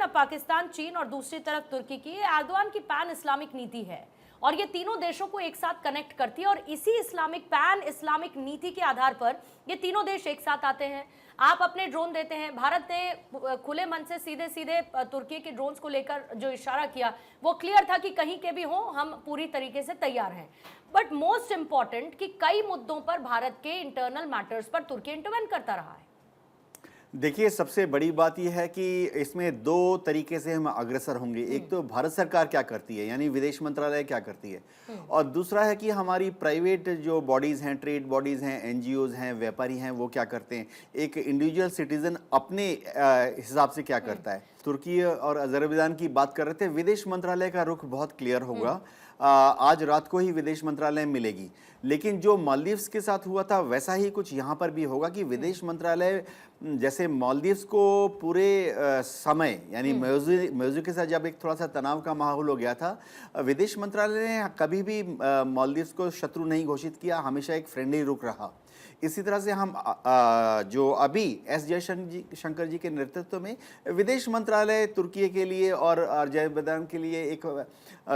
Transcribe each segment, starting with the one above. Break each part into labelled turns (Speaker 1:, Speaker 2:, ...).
Speaker 1: न पाकिस्तान, चीन और दूसरी तरफ तुर्की की, ये एर्दोआन की पैन इस्लामिक नीति है और ये तीनों देशों को एक साथ कनेक्ट करती है और इसी पैन इस्लामिक नीति के आधार पर ये तीनों देश एक साथ आते हैं। आप अपने ड्रोन देते हैं, भारत ने खुले मन से सीधे सीधे तुर्की के ड्रोन्स को लेकर जो इशारा किया वो क्लियर था कि कहीं के भी हो हम पूरी तरीके से तैयार हैं। बट मोस्ट इंपॉर्टेंट कि कई मुद्दों पर भारत के इंटरनल मैटर्स पर तुर्की इंटरवेन करता रहा है।
Speaker 2: देखिए, सबसे बड़ी बात यह है कि इसमें दो तरीके से हम अग्रसर होंगे। एक तो भारत सरकार क्या करती है, यानी विदेश मंत्रालय क्या करती है, और दूसरा है कि हमारी प्राइवेट जो बॉडीज़ हैं, ट्रेड बॉडीज़ हैं, एनजीओज़ हैं, व्यापारी हैं, वो क्या करते हैं। एक इंडिविजुअल सिटीज़न अपने हिसाब से क्या करता है। तुर्की और अजरबैजान की बात कर रहे थे, विदेश मंत्रालय का रुख बहुत क्लियर होगा। आज रात को ही विदेश मंत्रालय मिलेगी, लेकिन जो मालदीव्स के साथ हुआ था वैसा ही कुछ यहाँ पर भी होगा कि विदेश मंत्रालय जैसे मालदीव्स को पूरे समय, यानी मौजू के साथ जब एक थोड़ा सा तनाव का माहौल हो गया था, विदेश मंत्रालय ने कभी भी मालदीव्स को शत्रु नहीं घोषित किया, हमेशा एक फ्रेंडली रुख रहा। इसी तरह से हम जो अभी एस जयशंकर जी के नेतृत्व में विदेश मंत्रालय तुर्की के लिए और अजरबैजान के लिए एक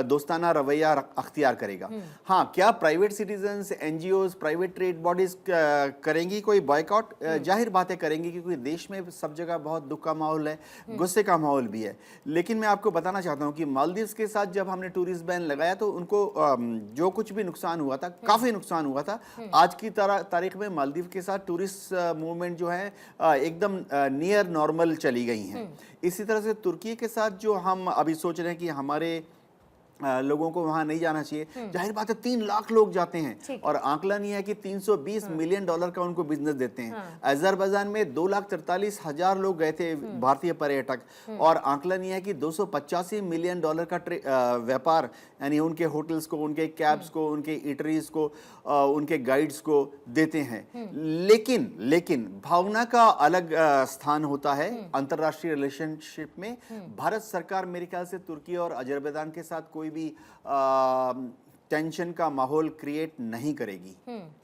Speaker 2: दोस्ताना रवैया अख्तियार करेगा। हाँ, क्या private citizens, NGOs, private trade bodies करेंगी कोई बॉयकॉट? जाहिर बातें करेंगी, क्योंकि देश में सब जगह बहुत दुख का माहौल है, गुस्से का माहौल भी है। लेकिन मैं आपको बताना चाहता हूँ कि मालदीव्स के साथ जब हमने टूरिस्ट बैन लगाया तो उनको जो कुछ भी नुकसान हुआ था, काफ़ी नुकसान हुआ था। आज की तारीख में मालदीव के साथ टूरिस्ट मूवमेंट जो है एकदम नियर नॉर्मल चली गई हैं। इसी तरह से तुर्की के साथ जो हम अभी सोच रहे हैं कि हमारे लोगों को वहां नहीं जाना चाहिए, जाहिर बात है 3 लाख लोग जाते हैं और आंकलन ये है कि 320 मिलियन डॉलर का उनको बिजनेस देते हैं। अजरबैजान में 2,43,000 लोग गए थे भारतीय पर्यटक, और आंकलन ये है कि 285 मिलियन डॉलर का व्यापार, यानी उनके होटल्स को, उनके कैब्स को, उनके ईटरीज को, उनके गाइड्स को देते हैं। लेकिन भावना का अलग स्थान होता है अंतर्राष्ट्रीय रिलेशनशिप में। भारत सरकार मेरे ख्याल से तुर्की और अजरबैजान के साथ कोई भी टेंशन का माहौल क्रिएट नहीं करेगी।